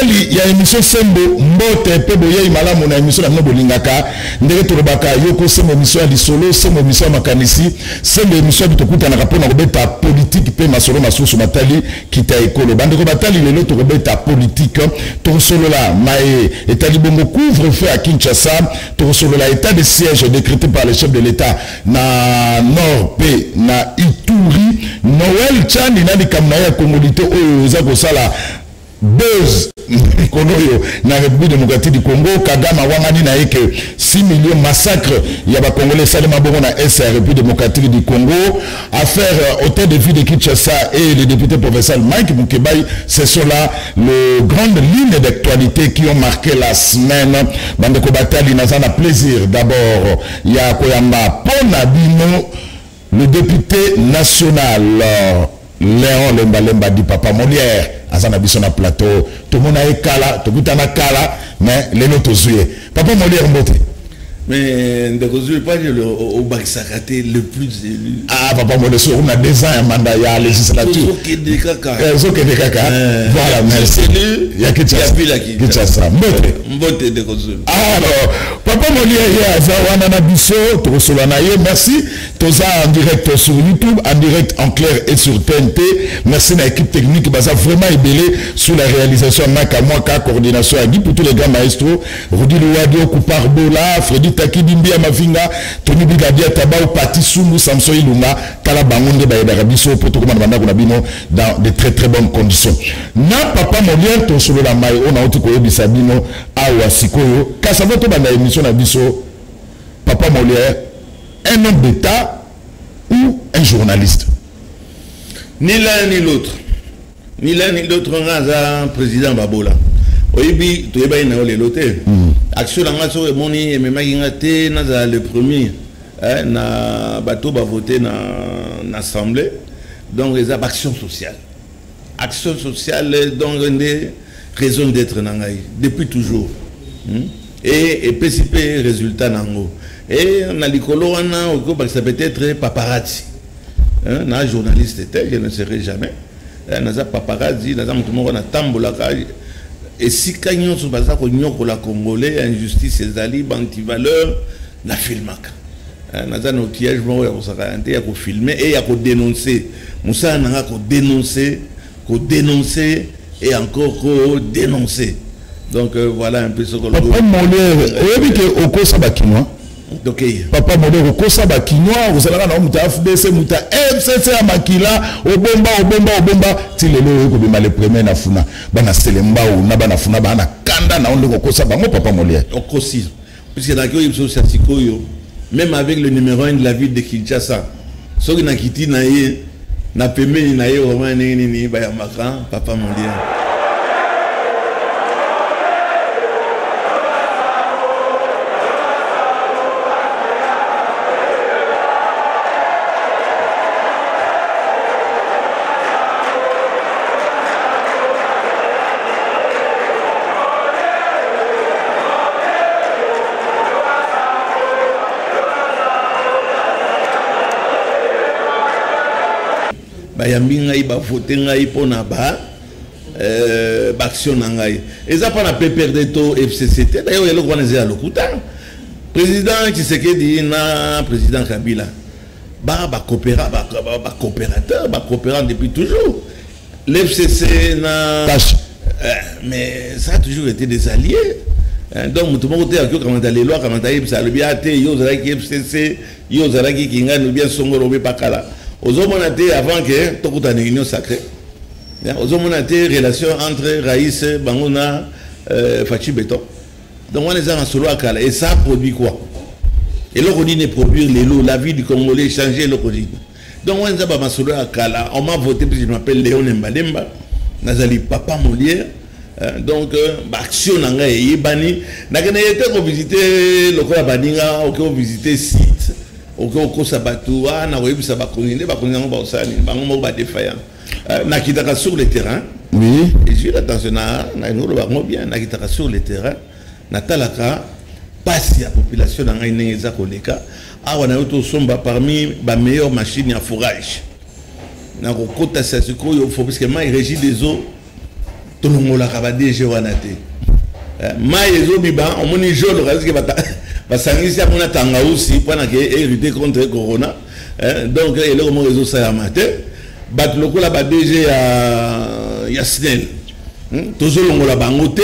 batali ya émission Sembo mbote pe boye malamu na émission na nobo lingaka ndenge tolobaka yoko sembo émission ya lisolo sembo émission ya makanisi sembo émission bitokuta na rapona kobeta politique pe masolo masusu batali kita ekolo bandeko batali lelo to kobeta politique to solo la mae etali bongo couvre-feu à Kinshasa to solo la état de siège décrété par le chef de l'État na Nord P na Ituri Noël Chani nani kamna ya komodité oyo za kosala buzz konoyo na République démocratique du Congo Kagame wangani na eke 6 millions massacre ya ba congolais salema bongo na SR République démocratique du Congo affaire hôtel de ville de Kinshasa et le député provincial Mike Mukebai, c'est cela le grandes lignes d'actualité qui ont marqué la semaine bandeko batali nazana plaisir d'abord ya koyamba pona bino le député national Léon Lemba dit Papa Molière azana biso na plateau tout le monde a kala to kutana kala mais les notes zoué Papa Molière mbote mais ndeko zoué pas au Bakisakate le plus élu Papa Molière on a 2 ans un mandat ya législature qui de kaka voilà merci il y a Kinshasa mbote ndeko zoué alors Papa Molière ya zawana na biso to solana ye merci toza en direct sur YouTube en direct en clair et sur TNT merci à l'équipe technique baza vraiment ébélé sur la réalisation Naka Mwaka coordination à Guy pour tous les grands maestros Rudi Louadio Koupar Bola Freddy Taki Bimbia Mavinga Tony Bigadia Tabao Pati Sungu Samson Ilunga Kala Bangonde Baïda Rabiso pour tout le monde dans de très très bonnes conditions na Papa Molière to solo la mai on a oti ko yebisa bino awa sikoyo kasavo to bana émission na biso Papa Molière un homme d'État ou un journaliste? Ni l'un ni l'autre. Ni l'un ni l'autre, on a un président Babola. Oyebi, tu es bien dans les lotés. Action dans la soirée, mon et mes maïngate, n'a le premier. Na bateau va voter dans l'Assemblée. Donc, les actions sociales. Action sociale, donc, des raisons d'être nangaï. Depuis toujours. Et PCP, résultat nango. Et on a l'écolo, on a ça peut être paparazzi. Un journaliste était, je ne serai jamais. On a paparazzi, on a tambolaka. Et si quand sur basa ko nyoko la congolais, injustice et zali, anti-valeur, na filmaka. On a un outillage, on a filmer et on a dénoncer. Moussa n'a pas dénoncer et encore dénoncer. Donc voilà un peu ce que l'on Papa Molière, vous avez dit au Kosa Bakinois. Papa Molière, au Kosa Bakinois, vous allez voir, vous avez FDC, vous avez FCC à Makila, au Bomba, si les lois que vous avez premier na funa, bana Selemba ou Nabana funa, bana Kanda, na on le Kosa Bango, Papa Molière. Au Kosi, puisque dans le cas même avec le numéro 1 de la ville de Kinshasa, ce qui n'a quitté na pemé na ye vraiment ni bayamaka, Papa Molière. Bayambi ngai ba voter ngai pona ba action ngai eza pa na PPRD to FCCT d'ailleurs yelo kwa nzela lokuta président Tshisekedi na président Kabila ba coopérateur ba coopérant depuis toujours l'FCC na mais ça a toujours été des alliés. Donc tout le monde a comment les lois comment ça le bien yo zala ki FCC yo zala ki kinga no bien songolo be pakala. Aux hommes on a été avant que tout le une union sacrée. Aux hommes on a été relation entre Raïs, Bangona, Fachi Béton. Donc on les a en solo à Kala. Et ça produit quoi? Et le Rodin est produire les lots, la vie du Congolais, changer le Rodin. Donc on les a en solo à Kala. On m'a voté parce que je m'appelle Léon Mbalemba. Nazali Papa Molière. Donc action nanga et Yébani. N'a qu'à visiter le Kola Baninga, on visiter site. Oko sabatu na webi sabakoninde bakoninde ba osani bango ba défaillant na kitaka sur le terrain oui et j'ai l'attention na ngolo ba bien na kitaka sur le terrain na talaka passe la population na ngai za koleka awa na auto somba parmi ba meilleures machines à forage na ko kota sa siko yo faut parce que mai régit des eaux tolongola ka ba DG wana te mai ezobiba omoni jolo kasi ke basangisi ya mona tanga aussi pona ke hérité contre corona donc eloko mo réseau ça ya matin bat lokola ba DG ya SNEL tozolongola bango te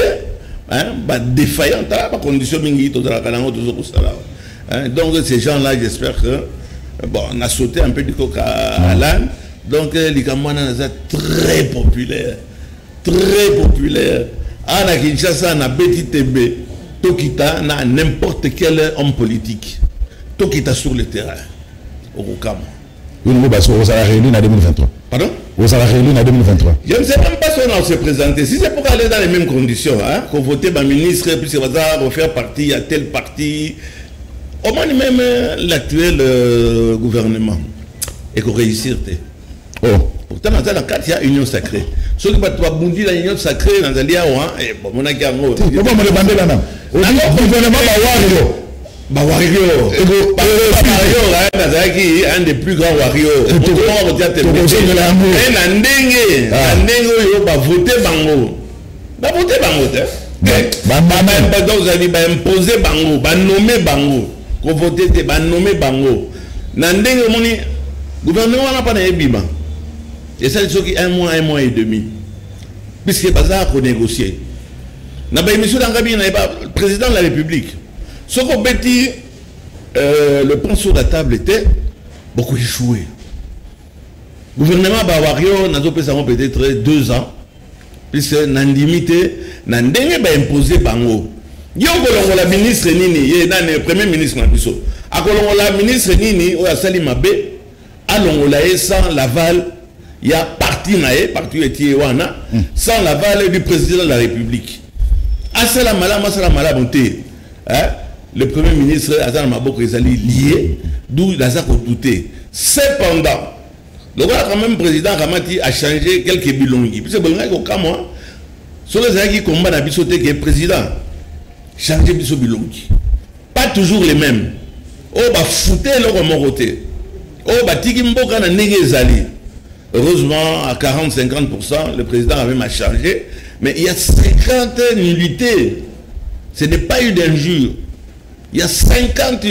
ba défaillant ta ba condition mingi tozala kanango tozokosala donc ces gens là j'espère que bon on a sauté un peu du coq à l'âne donc les Kamwana sont très populaires à Kinshasa na Beti Tembe Tokita na n'importe quel homme politique Tokita sur le terrain au Rokama. Vous allez réunir en 2023. Pardon? Vous allez réunir en 2023. Je ne sais même pas si on va se présenter. Si c'est pour aller dans les mêmes conditions, qu'on vote par ministre, puis on va refaire partie à tel parti, au moins même l'actuel gouvernement et qu'on réussisse. Oh. Pourtant, dans le cadre, il y a union sacrée. Ce qui va bondi la union sacrée dans le lieu, on a gagné. Pourquoi on le bandé là? Au gouvernement, Wario, un des plus grands Wario. Imposer bango, nommer bango, voter nommer bango. Nandenge moni gouvernement n'a pas d'ébima. Et ça c'est qui un mois et demi. Puisque bazar qu'on négocier. N'a pas émission dans Gabi, n'a pas président de la République. Ce qu'on bêtit, le point sur la table était beaucoup échoué. Le gouvernement Bawario n'a pas peut-être 2 ans, puisque n'a limité, n'a pas imposé Bango. Il y a la ministre Nini, il y a le premier ministre Mabiso. À la ministre Nini, ou à Salimabe, à l'ongolae sans l'aval, il y a parti Etiwana, sans l'aval du président de la République. À Salamala, bonté. Le premier ministre Azan Maboko est lié, d'où il a douté. Cependant, le quand même président Kamati a changé quelques bilongi. Parce que bon, sur les gens qui combattent à Bissoté qui est président, changer Bisso bilongi. Pas toujours les mêmes. Oh, bah fouter leur moroté. Oh, bah Tigimboka na Negezali. Heureusement, à 40-50%, le président a même changé. Mais il y a 50 nullités. Ce n'est pas eu d'injure. Il y a 50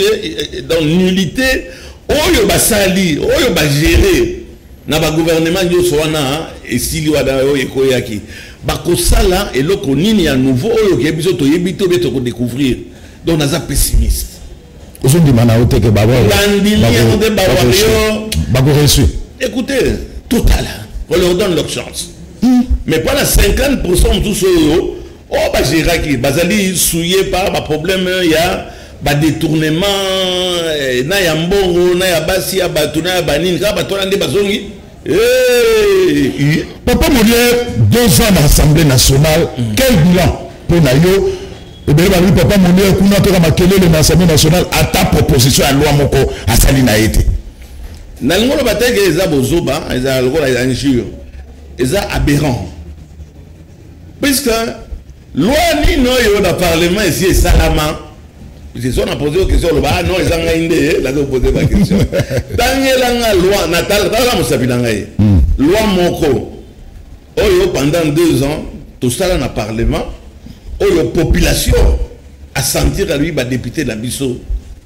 dans nullité. Oyo basali, oyo bagéré. Na ba gouvernement yo soana et sili wada yo ekoyaki. Bakosala et loko nini ya nouveau oyo ke biso to yebito beto ko découvrir. Donc naza pessimiste. Aujourd'hui mana ote ke baba. Babo reçu. Écoutez, total. On leur donne leur chance. Mais pas la 50% tout ce oh bah Géraki, bazali souillé par un problème, il y a bah détournement, na ya mbongo, na ya basi, ya batuna, ya banin, ka batona nde bazongi. Papa Molière, 2 ans dans l'Assemblée nationale, quel bilan pour Nayo? Et bien Papa Molière, kuna toka makele de l'Assemblée nationale à ta proposition à loi moko à Salina été. Na ngolo bateke eza bozoba, eza lokola eza injure, eza aberrant. Puisque loi ni no yo na parlement ici est salama. C'est ça on a posé aux questions le bah non ils ont indé là que poser la question. Dans la loi natal dans la musabila ngai. Loi moko. Oyo pendant 2 ans tout ça dans le parlement. Oyo population a sentir à lui ba député la biso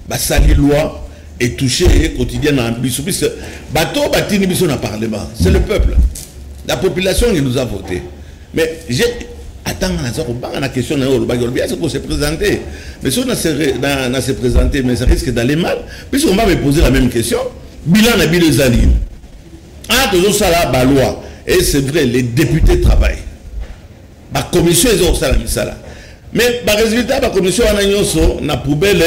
ba sali loi et toucher quotidien dans biso puisque bateau batini biso dans parlement. C'est le peuple. La population qui nous a voté. Mais j'ai attends, on a la question est-ce qu'on s'est présenté? Mais si on s'est présenté, mais ça risque d'aller mal, puisqu'on va me poser la même question. Bilan n'a bilan Zalim. Ah, toujours ça là, la loi. Et c'est vrai, les députés travaillent. La commission est au salaire. Mais par résultat, la commission n'a poubelle.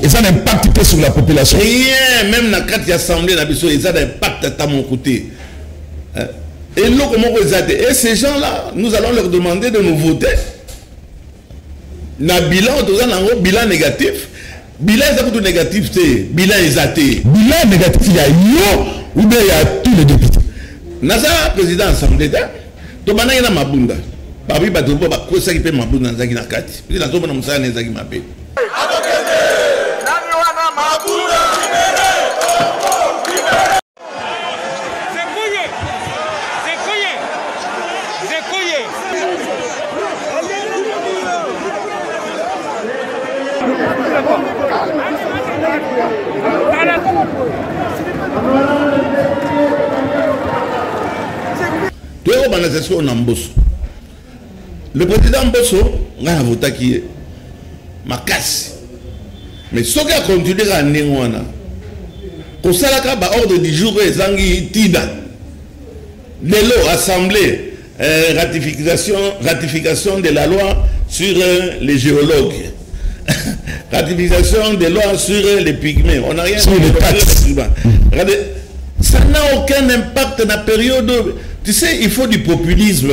Et ça n'impacte sur la population. Rien, même dans la 4 assemblées, ça a un impact à mon côté. Et nous, comment vous êtes? Et ces gens-là, nous allons leur demander de nous voter. Na bilan, bilan négatif. Bilan est négatif, c'est bilan exaté. Bilan négatif, il y a yo ou bien il y a tous les députés. Naza président assemblée d'État, to banana na mabunda. Babi bato ba ko sa ki pe mabunda nzaki na kati. Puis la to bana musana nzaki mabe. Nani wana mabunda. Le président Mbosso a voté qui est ma casse. Mais ce qui a continué à Ningwana, pour ça, il y a ordre du jour et Zangi Tida. L'élo, assemblée, ratification de la loi sur les géologues. Ratification des lois sur les pygmées. On n'a rien sur les taxes. Ça n'a aucun impact dans la période. Tu sais, il faut du populisme.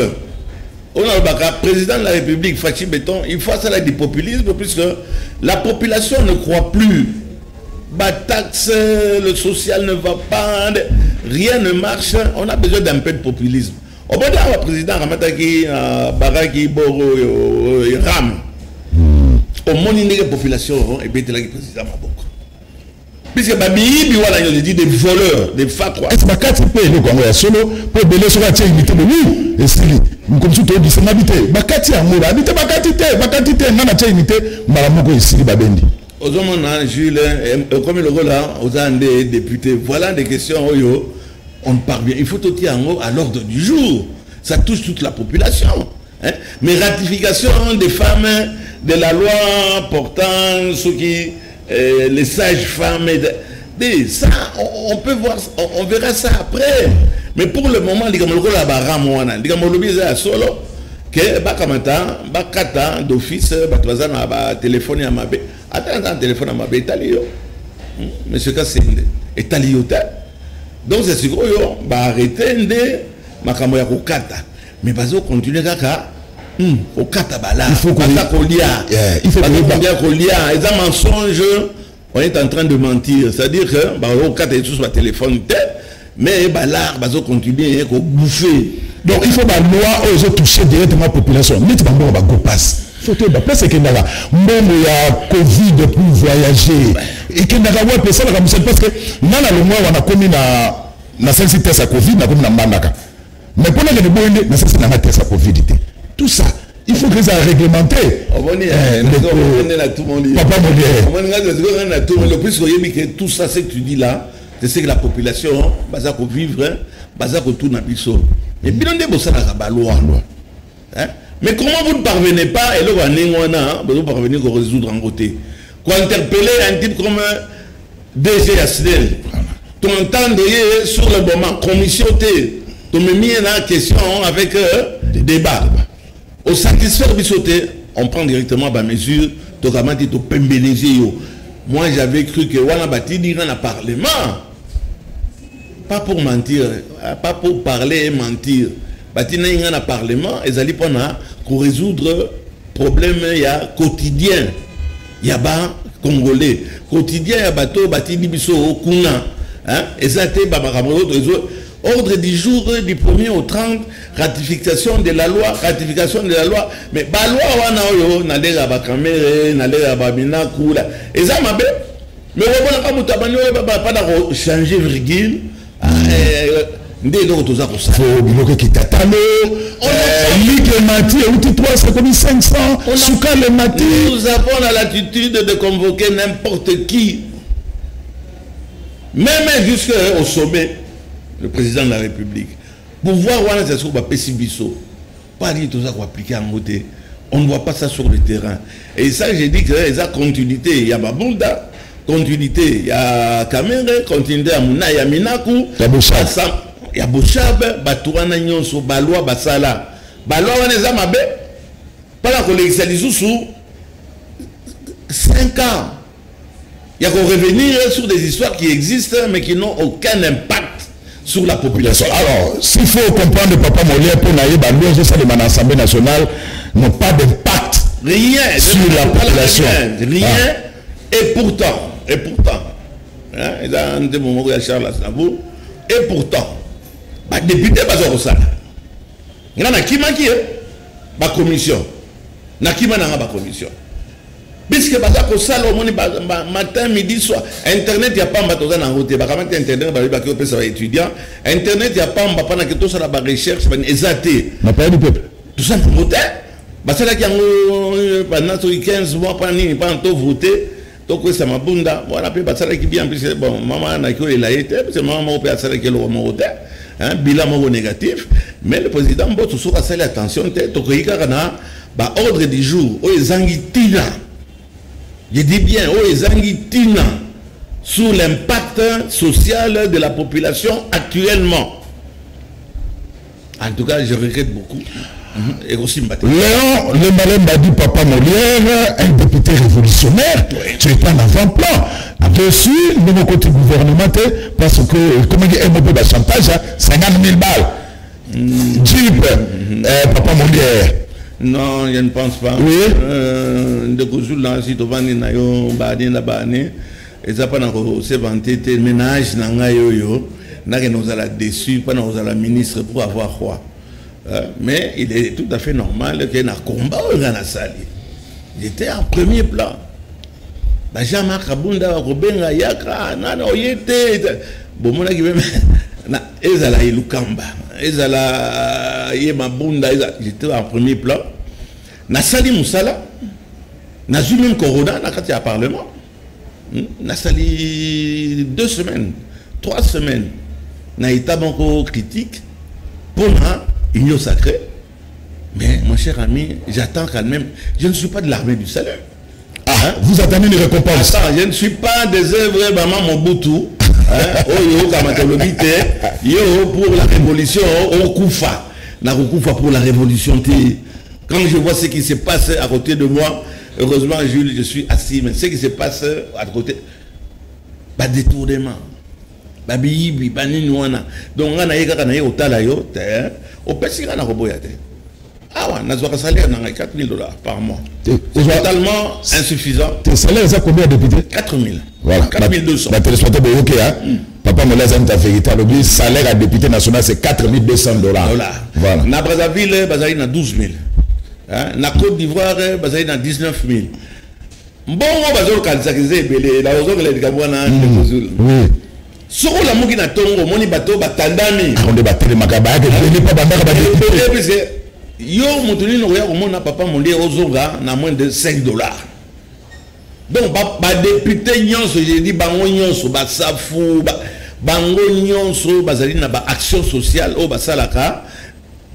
On a le président de la République, Fachi Béton, il faut ça du populisme puisque la population ne croit plus. La taxe, le social ne va pas, rien ne marche. On a besoin d'un peu de populisme. Au bout d'un le président Ramataki, Baraki, Boro, Ram. Au moins, il y a une population et bien le président Maboko. Puisque Babi, voilà, il dit des voleurs, des fatwas. Est-ce que Bakati paye le Congo solo pour belé sur la tienne imité de nous? Et si, comme tu te dis, c'est m'habiter. Bakati a mouru, habite Bakati, n'a pas imité, Maramoko ici, Babendi. Aux hommes, Jules, comme le rôle là, aux des députés, voilà des questions, on parvient. Il faut tout dire à l'ordre du jour. Ça touche toute la population. Hein? Mais ratification des femmes, de la loi portant ce qui. Les sages-femmes, ça, on peut voir, on verra ça après. Mais pour le moment, les gens solo que bakamata, bakata d'office, batwazana ba téléphone à mabe. Attends, un téléphone à mabe, italio. Monsieur Kassende, italio. Donc c'est sûr que bah arrêter de makamoya kokata. Mais bazo continuer kaka. Au katabala, il faut qu'on lia. Il faut qu'on lia. Et ça mensonge, on est en train de mentir. C'est-à-dire que au kata est sur le téléphone, mais l'art va continuer à bouffer. Donc il faut que la loi ose toucher directement la population. Mais tu vas voir, on va passe. Il faut que parce que là, même il y a Covid pour voyager et que n'a pas personne parce que dans le mois on a commis na celle-ci test à Covid, na comme na mandaka. Mais pour les bonnes, na celle-ci na test à Covid. Tout ça, il faut que ça réglementé. Papa le plus que tout ça, c'est que tu dis là, c'est que la population va vivre, va tout dans le et puis on est ça la loi. Mais comment vous ne parvenez pas, et là vous parvenez à résoudre en côté. Quand interpeller un type comme DG Asdel, tu entends sur le moment, commission T, tu me mets en question avec des débats. Au satisfaire bisoté, on prend directement ma mesure, moi j'avais cru que Wana Bati dirait dans le Parlement. Pas pour mentir, pas pour parler et mentir. Bati dans le Parlement, ils allaient pour résoudre problème quotidien. Il y a bas Congolais. Quotidien, il y a bateau, Bati Dibiso, Kuna. Et ça a été ordre du jour du 1er au 30, ratification de la loi, mais la loi, on a des caméras, on a des binaku, et ça m'a bien. Mais on va pas changer virgule. Nous avons la latitude de convoquer n'importe qui, même jusqu'au sommet. Le président de la République. Pour voir où on a pas dit tout ça qu'on appliquer en côté. On ne voit pas ça sur le terrain. Et ça, j'ai dit qu'il y a continuité. Il y a Babunda, continuité. Il y a Kamere, continuité. Il y a Minaku. Il y a Bouchab, Batouana Nyonso, Baloua, Basala. Baloua, on est à Mabé. Pas la collection sous 5 ans. Il y a qu'on revenir sur des histoires qui existent, mais qui n'ont aucun impact sur la population. Alors, s'il faut comprendre Papa Molière pour naïe, l'Assemblée nationale n'ont pas d'impact sur la population. Rien. Et pourtant, il y a un moment où il y a Charles Asnabou, et pourtant, député, il y a qui manque la commission. Il y a qui manque la commission. Puisque matin, midi, soir, Internet, il n'y a pas de route. Internet, il y a étudiants. Internet, il n'y a pas de recherche, tout ça, tout ça, C'est là qu'il y a pendant 15 mois, pendant tout voté, donc ça m'a bunda. Voilà, puis ça là qui vient, puis bon, maman n'a qu'il a été, parce que maman m'a fait ça là qu'il a remonté, bilan négatif, mais le président Mboto toujours a fait attention, donc il y a ordre du jour, les anguitina, je dis bien, les anguitina, sur l'impact social de la population actuellement. En tout cas, je regrette beaucoup. Et aussi Léon, le malin m'a dit Papa Molière, un député révolutionnaire, tu es pas en avant-plan. Dessus, de mon côté gouvernemental, parce que, comme il dit, un peu de chantage, 50 000 balles. Jeep, Papa Molière. Non, je ne pense pas. Oui. De coups là, si tu vas na yo, badi na bani, et ça pas encore se vanter tes ménages na yo, n'a que nous allons déçus, pas nous allons ministre pour avoir quoi. Mais il est tout à fait normal qu'il y ait un combat au Ganasali. J'étais en premier plan. Jean-Marc Kabunda, Robenga, Yaka, Nana, Oyete. Bon, mon ami, Ezala Ilukamba, Ezala Yemabunda, j'étais en premier plan. Nasali Moussala, Nazu même Corona, Nakati à Parlement. Nasali 2 semaines, 3 semaines. Naïta Banco critique pour moi. Union sacrée, mais mon cher ami, j'attends quand même. Je ne suis pas de l'armée du salut. Ah, vous attendez une récompense. Attends, je ne suis pas des œuvres Maman Mobutu. Yo pour la révolution, on koufa. Na koufa pour la révolution. Quand je vois ce qui se passe à côté de moi, heureusement, Jules, je suis assis, mais ce qui se passe à côté, détournement. Babibi, baninouana. Donc, on a eu au talayo, au Pessi, on a reboyaté. Ah ouais, on a un salaire de 4 000 $ par mois. C'est totalement insuffisant. Tes salaires, ça combien de députés? 4 000. Voilà. 4 200. Papa Moulaz a vérité. Le salaire à député national, c'est 4 200 $. Voilà. Na Brazzaville, Bazaï, na 12 000. Na Côte d'Ivoire, Bazaï, na 19 000. Bon, on va dire que c'est la raison que les Gabouana ont sur la mouki na tongo moni bateau batandami on débattait les macabas que pas bandaka ba yo mutuni no ya komona papa mondé ozonga na moins de 5 $. Donc ba député nyonso j'ai dit bango nyonso ba safu bango nyonso bazali na ba action sociale au basalaka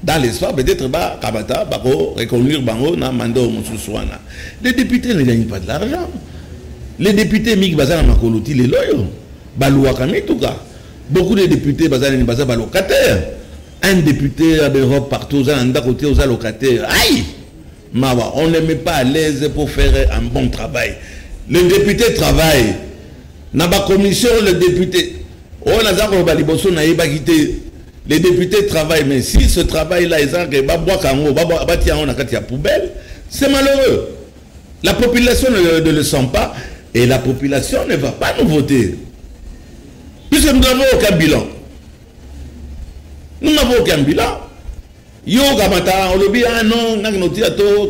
dans l'espoir peut-être ba kabata ba ko reconduire bango na mando mususwana. Les députés ne gagnent pas de l'argent. Les députés mik bazana makoloti les loyo. Beaucoup de députés sont locataires. Un député à l'Europe partout, un côté aux locataires. Aïe! On ne met pas à l'aise pour faire un bon travail. Le député travaille. Dans la commission, le député. Les députés travaillent, mais si ce travail-là, c'est malheureux. La population ne le sent pas et la population ne va pas nous voter. Puisque nous n'avons aucun bilan. Nous n'avons aucun bilan. Yo Gamata, on le dit, ah non,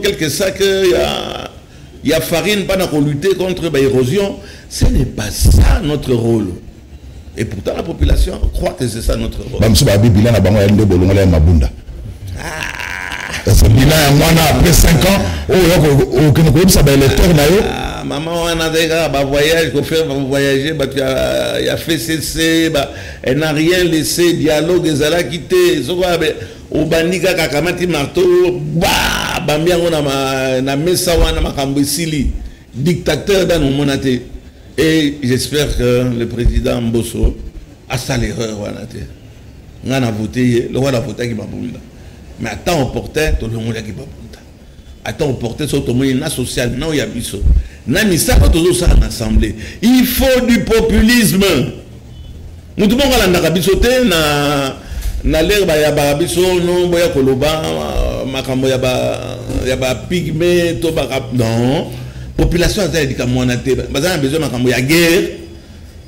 quelques sacs, il y a farine, pas qu'on lutter contre l'érosion. Ce n'est pas ça notre rôle. Et pourtant la population croit que c'est ça notre rôle. C'est bilan après 5 ans, maman on a déjà un voyage qu'on fait voyager, il a fait cesser, elle n'a rien laissé, dialogue des ala quitté, au bandika kakamati marteau, bambia on a na mesa wana makambisili, dictateur dans nos monatés. Et j'espère que le président Mbosso a sa l'erreur wanate. On a voté, le roi a voté qui m'a bunda. Mais à temps opportun, tout le monde qui m'a bunda. À temps opportun, sur tout le monde social, non il y a biso. Il faut du populisme. Nous devons aller dans na l'herbe ya barabiso non boya koloba makambo ya ba pygmée to ba non population a dit comme on a été bazan besoin makambo ya guerre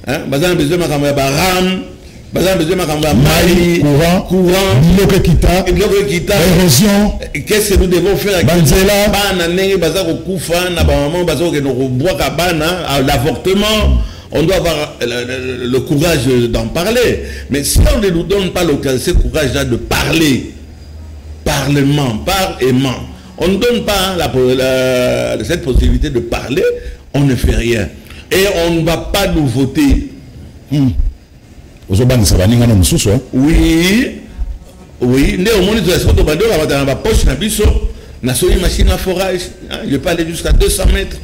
hein bazan besoin makambo ya baram bazan besoin makambo ya mali courant bloqué kita érosion. Qu'est-ce que nous devons faire avec banzela bana nenge bazako kufa na ba maman bazako ke no bois kabana l'avortement. On doit avoir le courage d'en parler. Mais si on ne nous donne pas ce courage-là de parler, parlement, par aimant, On ne donne pas cette possibilité de parler, on ne fait rien. Et on ne va pas nous voter. Oui, oui, machine à forage, je peux aller jusqu'à 200 mètres.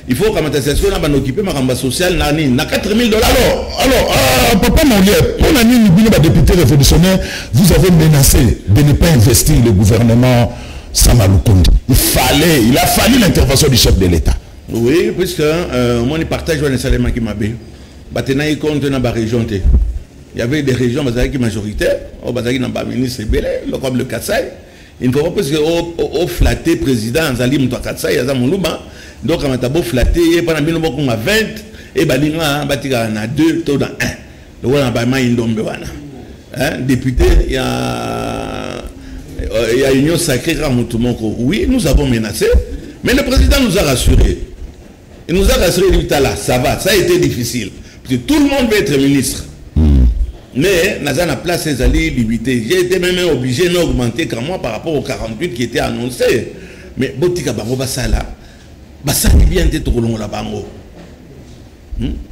Il faut que la station occuper ma sociale na 4 000 $. Alors, Papa Molière, pour l'année député révolutionnaire, vous avez menacé de ne pas investir le gouvernement Samaloukondi. Il a fallu l'intervention du chef de l'État. Oui, puisque moi, je partage le salaire qui m'a bé. Il compte dans la région. Il y avait des régions qui majoritaires, dans le ministre Belé, comme le Kassai. Il ne faut pas parce que au flatté président Zali Mouakatsa, il y a donc on a beau flatter, pendant 20 et balinga batika na 2 taux dans 1. Donc on a pas mal député, il y a union sacrée comme tout le monde. Oui, nous avons menacé, mais le président nous a rassuré. Il nous a rassuré là, ça va, ça a été difficile parce que tout le monde veut être ministre. Mais dans la place des alliés limité, j'ai été même obligé d'augmenter comme moi par rapport aux 48 qui étaient annoncés. Mais Botika Bango Basala, Basala bien été trop long là-bas.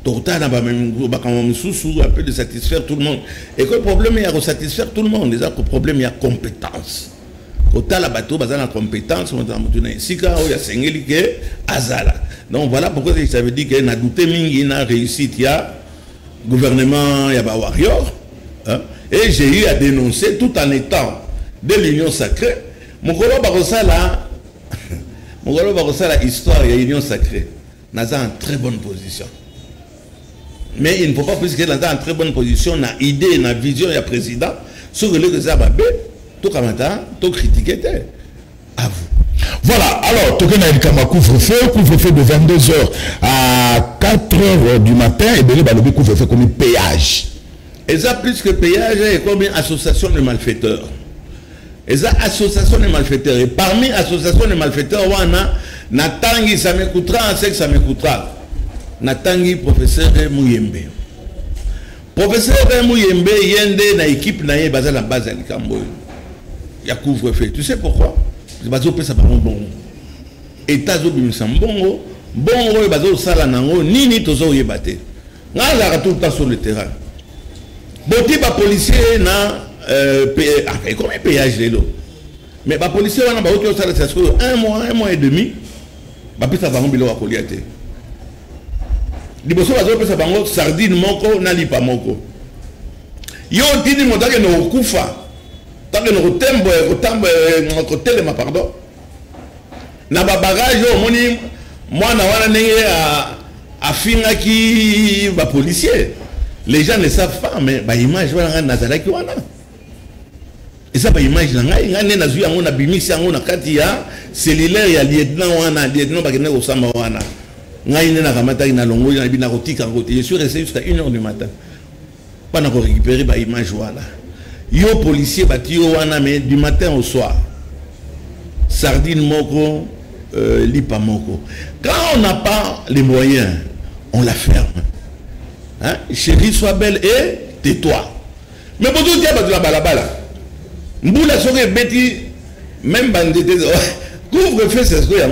Torta n'a pas même un peu de satisfaire tout le monde. Et que le problème est de satisfaire tout le monde. Déjà, le problème est la compétence. Quand tu as la bateau, tu as la compétence, on a ici, il y a Sengeli qui est Azala. Donc voilà pourquoi ça veut dire qu'il y a douté, il y a réussite, il y a gouvernement, il y a des warriors. Et j'ai eu à dénoncer tout en étant de l'union sacrée. Mon collègue Barossa, la histoire, il y a l'union sacrée. Nous sommes en très bonne position. Mais il ne faut pas plus que nous sommes en très bonne position, dans l'idée, dans la vision du président, sur le que ça va bien, tout comme ça, tout critiquer. À vous. Voilà, alors, Tokenayikama couvre-feu de 22h à 4h du matin, et bien le couvre-feu comme péage. Et ça, plus que péage, il y a combien d'associations de malfaiteurs? Et ça, association de malfaiteurs. Et parmi associations de malfaiteurs, on a Natangi, ça me coûtera, c'est que ça me coûtera. Natangi, professeur Mouyembe. Professeur Mouyembe, il y a une équipe qui est basée à la base de Likambo. Il y a couvre-feu. Tu sais pourquoi? Parce que ça va bon. États unis sont bon, bon, bazo sala nango, ni tozo yebate. Nga la tout le temps sur le terrain. Boti ba policier na comment péage lelo. Mais ba policier wana ba oki sala ça 1 mois et demi. Ba pisa ba ngobilo wa koliate. Liboso bazo pesa bango sardine moko na lipa moko. Yo tini modake no kufa. Tant que nous tembo pardon. Na ba bagage au moni moi na wana nenge a finga ki ba policier. Les gens ne savent pas mais ba image wana nazala ki wana. Et ça ba image na ngai ngane na zui yango na bimisi yango na kati ya cellulaire ya lieutenant wana lieutenant ba kene ko samba wana. Ngai ne na kamata ina longo na bina kotika ngote. Je suis resté jusqu'à 1h du matin. Pas na ko récupérer ba image wana. Yo policier bati yo wana mais du matin au soir. Sardine moko, lipa moko. Quand on n'a pas les moyens, on la ferme. Hein? Chérie, sois belle et tais-toi. Mais pour tout dire, tu la balabala. Mboula soke beti, même bandité, couvre-feu, c'est ce qu'il y a.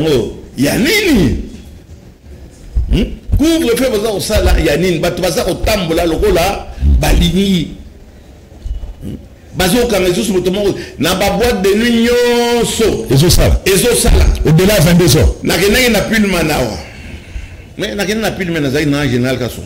Il y a nini. Couvre-feu, il y a nini. Tu vas au tambola, le là, balini. Bazo Kamezu sur le monde n'a pas boîte de nuit so. Ezo sala. Au-delà de 22h. N'a plus le manawa. Mais n'a plus le manawa dans général Kasson.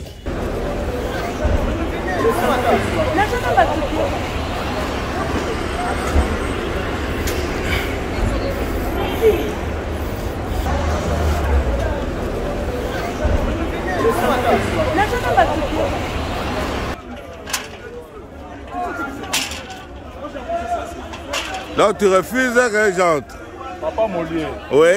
Donc tu refuses que j'entre. Papa Molière. Oui.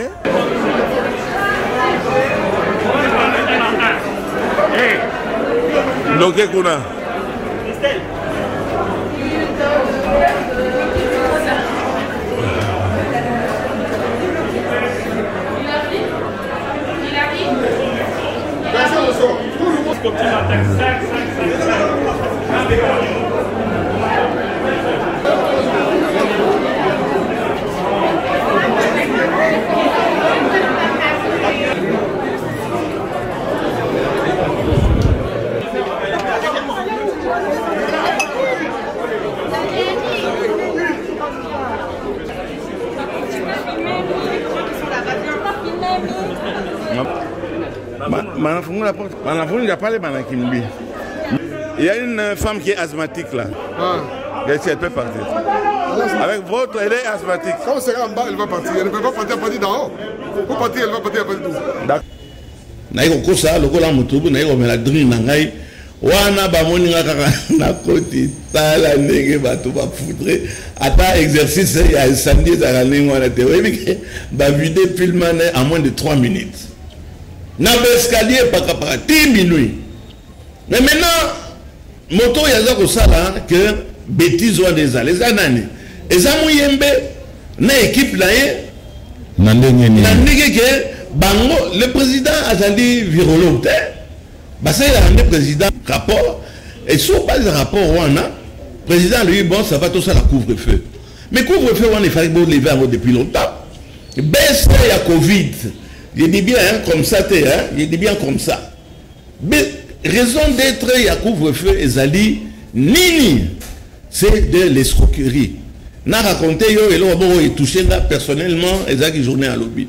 Donc qu'est-ce qu'on a? Il y a une femme qui est asthmatique là. Elle peut partir. Avec votre, elle est asthmatique. Quand c'est en bas, elle va partir. Elle ne peut pas partir à partir d'en haut. Pour partir, elle va partir à partir d'en haut. Naïko Kosa, le Kola Moutoubou, Naïko Meladri Nangaï, Wana Bamoninga Nakoti, Tala Nege Batouba Foudre, Ata exercice, il y a un samedi, ça a la théorie, va vider filmane à moins de 3 minutes. N'a pas escalier, pas capable, 10 minutes. Mais maintenant, moto yaza ko sala que bêtises ou des les années. Et ça mouyembe na équipe là que bango le président a dit virologue. Bah c'est le président rapport et sur base de rapport on a président lui bon ça va tout ça la couvre-feu. Mais couvre-feu on est fait pour lever depuis longtemps. Baisse il y a Covid. Je dis bien hein, comme ça je dis bien comme ça. Mais raison d'être il y a couvre-feu et Zali nini c'est de l'escroquerie. N'a raconté yo et l'on est touché là personnellement et Zaki journée à lobby.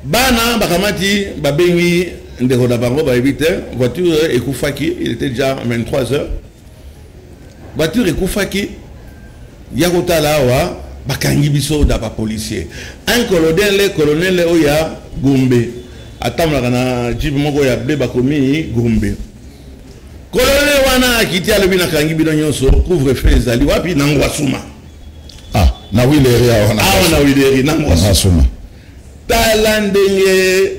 Bana bakamati babengi ndeko da bango ba éviter voiture ekufaki il était déjà 23h. Voiture ekufaki yakota là wa bakangi biso da ba policier. Un colonel oya Gombe. Atamla na jibi moko ya be bakomi Gombe. Colonel wana akiti alobi na kangi bino nyonso couvre-feu ezali wapi na Ngwasuma. Ah, na wileri wana. Ah, na wileri na Ngwasuma. Talandenge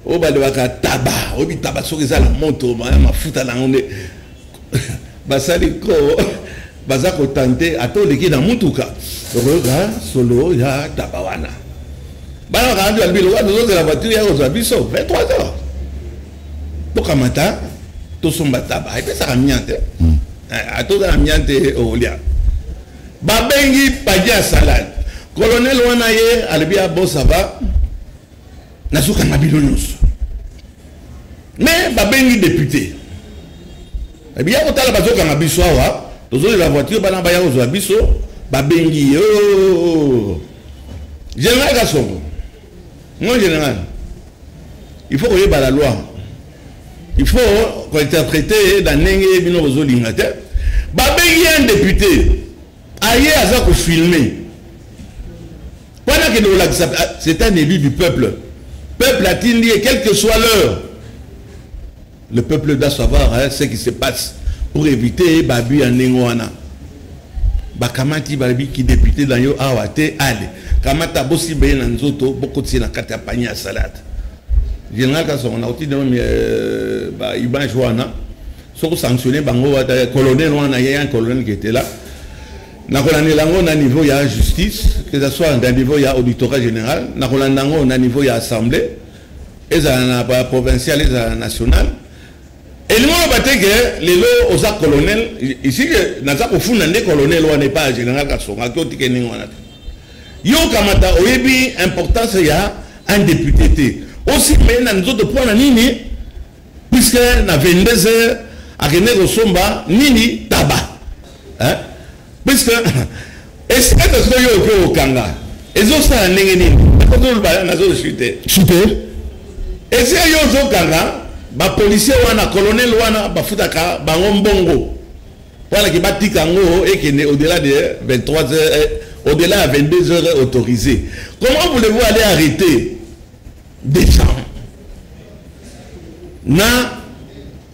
obale baka taba, obi taba soki za la moto mafuta na ngone. Basali ko baza ko tante atoleki na mutuka. Roga solo ya taba wana. Bana quand on dit que la voiture est aux abisso 23h. Pour matin, tout son bataba et puis ça amiante. À tout amiante au lia. Babengi padia salade. Colonel Wanaye albia Bossava Nasuka Mabilonius. Mais babengi député. Eh bien au tala bazoka mabiso wa, tous la voiture bana baya aux abisso, babengi yo. Général Gassongo. Moi, général, il faut qu'il y ait la loi. Il faut qu'on interprète dans Nengue Bino Zolingate. Babégi un député. Aïe, à ça filmer. C'est un élu du peuple. Peuple a-t-il dit, quelle que soit l'heure, le peuple doit savoir ce qui se passe pour éviter Babu en Nengoana. Bakamati Babi qui député dans Yo Awate, allez. Kamata bossi be na nzoto boko tsi na kati ya panier ya salade. Général Kasson on a aussi nommé ba Iban Joana soko sanctionné bango wa colonel wana y a un colonel qui était là. Na kolani lango na niveau ya justice que ça soit dans niveau ya auditorat général, na kolani lango na niveau ya assemblée et ça na pas provincial et ça national. Et le monde batté que les lots aux colonel ici que na za ko funa ndé colonel wana pas général Kasson a ko tikeni wana. Yo kamata oyebi importance ya un député aussi mais na nzoto point nini puisque na 22h a René Somba nini taba hein puisque est-ce que ça yo ko kanga ezo sa ndenge nini ko ba na zo chuter est-ce que yo zo kanga ba policier wana colonel wana ba futaka ba ngombongo voilà qui batika ngo et qui au-delà de 23h au-delà à 22h autorisé. Comment voulez-vous aller arrêter des gens? Na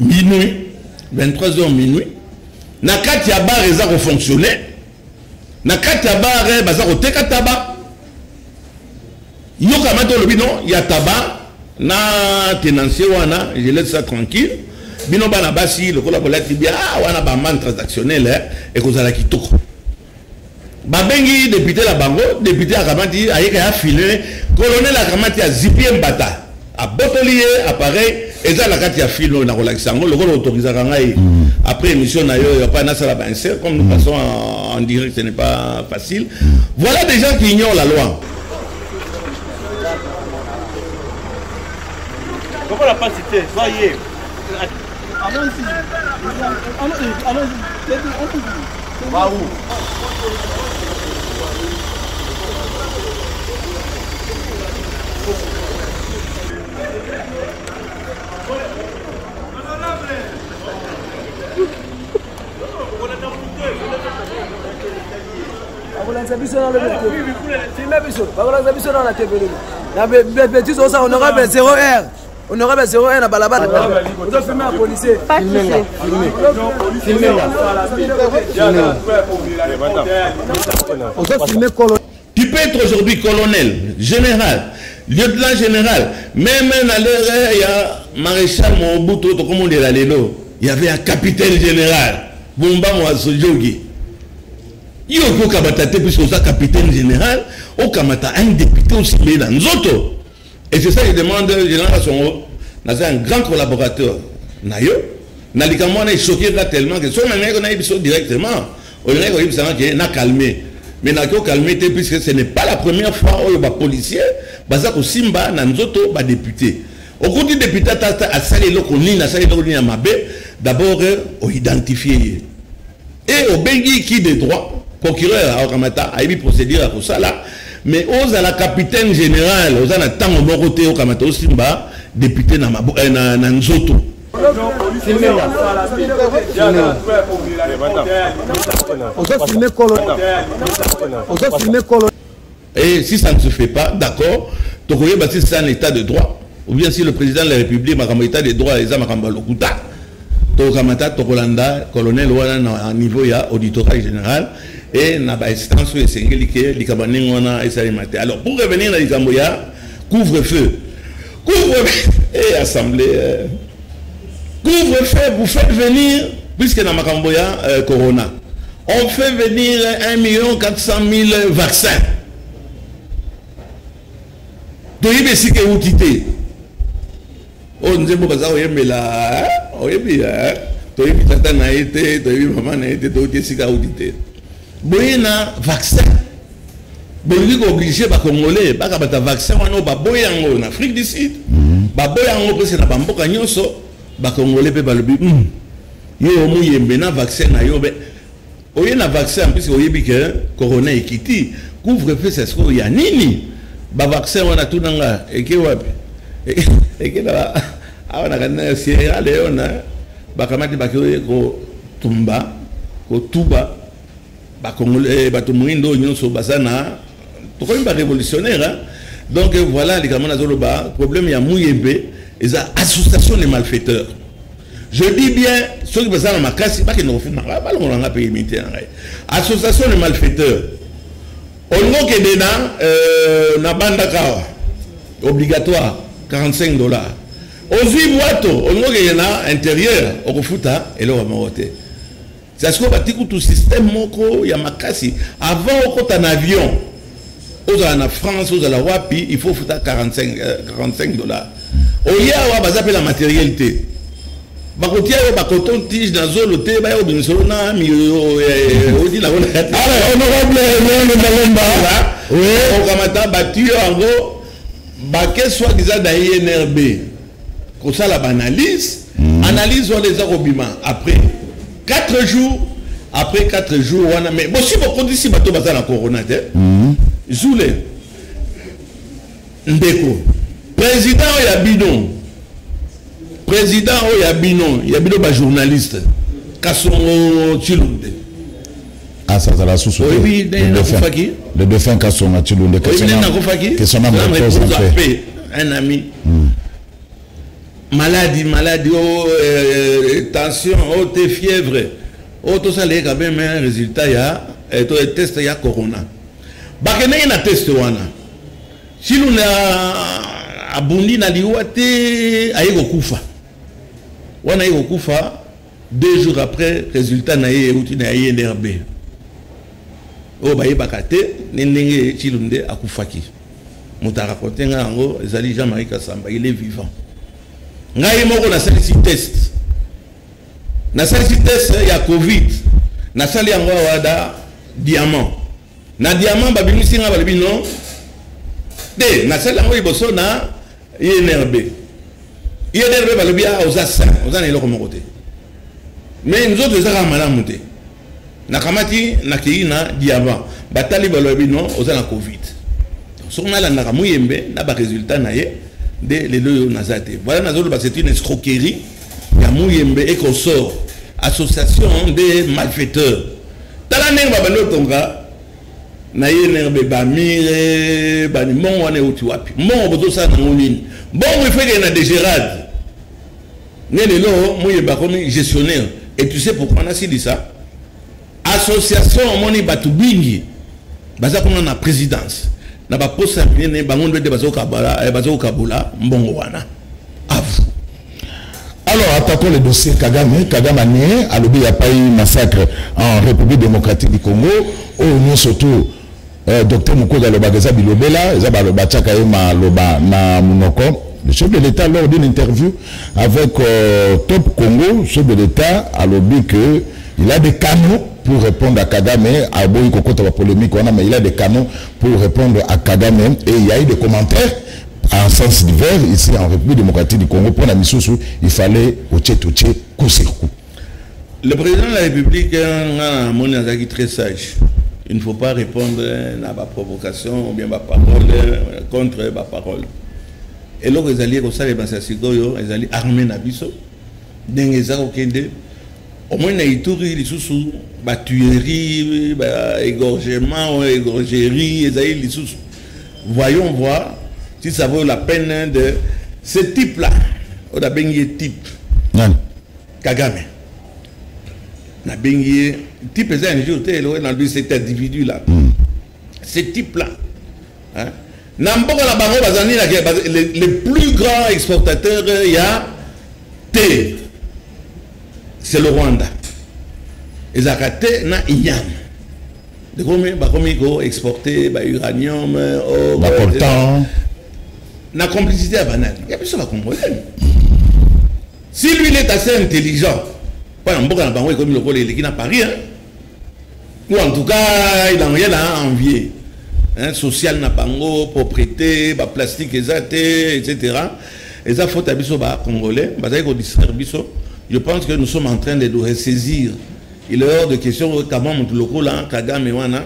minuit, 23h minuit, na katia bar eza ko fonctionner. Na katia bar baza ko teka taba. Yo kamato lobi non, il y a tabac na tenancier wana, je laisse ça tranquille. Bino bana basi le kola bolati bien wana ba man transactionnel et ko zala kitoko. Babengi député la bango, député Akamati a yéka filé, colonel Akamati a zippé un bata, a botolier appareil, et ça la carte a filé na relaxango, le rôle autorisé après émission na yo, il n'y a pas na sala banser, comme nous passons en direct, ce n'est pas facile. Voilà des gens qui ignorent la loi. Comment la pas cité? Soyez. Allons-y. On aura 0-1 à Balabala. On doit filmer un policier. Pas de on doit filmer colonel. Tu peux être aujourd'hui colonel, général, lieutenant général. Même à l'heure, il y a maréchal Mobutu, comme on dit là, il y avait un capitaine général. Bumba Mwasojogi. Il y a un kabatate, puisque c'est un capitaine général, au kamata, un député aussi, mais dans Zoto. Et c'est ça qu'il demande au général Songo. C'est un grand collaborateur. Nayo. Nalikamon est choqué là tellement que son année on a eu directement. On a calmé. Mais n'a pas calmé puisque ce n'est pas la première fois où les policiers, Bazako Simba, Nanzoto, ba député. Au cours du député, à Salé Lokoni, à Salé Lokoni à Mabé, d'abord, on identifie. Et au Bengi qui des droits, procureur à Okamata, a eu procédure à ça là. Mais aux à la capitaine générale, aux à la tango moroté au Kamata Simba, député Nanzoto. Et si ça ne se fait pas, d'accord, c'est un état de droit. Ou bien si le président de la République a un état de droit, il a un lokuta. Tokamata, Tokolanda, colonel, à niveau auditorat général. Et na ba instance et sengeli likabani ngona esalimate. Alors pour revenir à Likamboya, couvre-feu. Couvre-feu et assemblée. Couvre-feu, vous faites venir, puisque dans Makamboya, Corona, on fait venir 1 400 000 vaccins. Tu y es si que vous quittez. On ne sait pas ça, on là, on est bien. Tu y es tata na été, tu y es maman na été, tu y es si que vous quittez. Boyena vaccin. Boyena obligé ba Congolais, ba ka vaccin wana ba boyango en Afrique du Sud. Ba boyango presque na bamboka nyonso. Ba Congolais pe ba lobi. Yo mu yembe na vaccin na yo be. Oye na vaccin puisque oyebi que corona ekiti, couvre-feu c'est ce qu'il y a nini. Ba vaccin wana tunanga eke wapi. Eke na awana kana Sierra Leone ba kamati ba ko tumba, ko tuba. Bato Mouindo, Nyonso Basana, pourquoi il n'est pas révolutionnaire? Donc voilà, les Kamana Zoloba, problème il y a Mouyembe, et ça, association des malfaiteurs. Je dis bien, ceux qui passent dans ma casse, pas qu'ils n'ont fait pas pays militaire. Association des malfaiteurs. On voit que dedans, na banda kawa, obligatoire, $45. Aux 8 boîtes, on voit qu'il y en a intérieur, au Kofuta, et là on va m'arrêter. C'est ce qu'on va dire tout système moko ya makasi avant au un avion aux en France aux la Wapi il faut foutre $45 au ya wa bazape la matérialité ba kotia ba coton tige dans zolo te ba yo binsolo na mi o di la wona honorable Malomba oui on kamata battu en gros ba que soit disant dans INRB ko ça la analyse on les arobima après 4 jours, après 4 jours, on a mais bon si vous connaissez bateau bazar la corona, Zoulé, Ndeko, président Yabinon, Yabinon ba journaliste, Kassongo Chilunde. Ah ça la sous. Oui, le défunt Kassongo Chilunde. Que son âme repose en paix. Un ami. Maladie, tension, haute fièvre. Tout ça, il y a quand même un résultat, il y a un test, il y a corona. Il y a un test. Si nous avons abondi na liwate, il y a un kufa. 2 jours après, résultat, il y a un INRB. Il y a un bakate, il y a un kufaki. Je vais raconter, Jean-Marie Kassamba, il est vivant. Ngai moko na sali test. Na sali test ya Covid. Na sali yango wada diamant. Na diamant ba bimisi nga ba bino. De na sali yango iboso na INRB. INRB ba lobia ozasa, ozana iloko mokote. Mais nous autres ezaka malamu te. Na kamati na kiina diamant. Batali ba lobino ozana Covid. So na la na muyembe na ba résultat na ye. De les nazate. Voilà, c'est une escroquerie. Il y a Mouyembe et qu'on sort. Association des malfaiteurs. Talané va balo tonga. na yenerbe bamire bani mbongo wana uti wapi mbongo bozo sa na nini mbongo ifeke na dégerade nene lo moye bakomi gestionnaire et tu sais pourquoi on a dit ça association moni batu bingi baza kuna na présidence na ba poste ne bango ndete bazo kabula mbongo wana avu. Alors, attaquons le dossier Kagame. Kagame a nié, a l'obéi à pas eu massacre en République démocratique du Congo. Au niveau surtout, Dr Mukwege Lobageza Bilobela, Zaba Lobachaka Ema Loba na Munoko. Le chef de l'État, lors d'une interview avec Top Congo, le chef de l'État a l'obéi qu'il a des canaux pour répondre à Kagame. À Boyi Kokota la polémique, mais il a des canaux pour répondre à Kagame. Et il y a eu des commentaires en sens divers ici en République démocratique du Congo. Pour la mission, il fallait au tché coup sur coup. Le président de la République a mon avis très sage. Il ne faut pas répondre à ma provocation ou bien ma parole contre ma parole. Et là, ils allaient au ils allaient armer Nabiso. Au moins, ils allaient sous la tuerie, égorgement, égorgerie, ils allaient sous. Voyons voir si ça vaut la peine de ce type-là. On a baigné type. Kagame. On a baigné type, c'est un jour, dans cet individu-là. Ce type-là. Les plus grands exportateurs, il y a thé. C'est le Rwanda. Ils ont raté na Inyam. De combien ils exporté uranium, or, la complicité à banane. Il y a plus de Congolais. Si lui il est assez intelligent, pas un bon comme le rôle qui n'a pas rien, ou en tout cas il n'a rien à envier. Social n'a pas propriété, plastique, etc. Et ça faut abisso Congolais, je pense que nous sommes en train de nous ressaisir. Il est hors de question comment mon loco là, Kagame wana,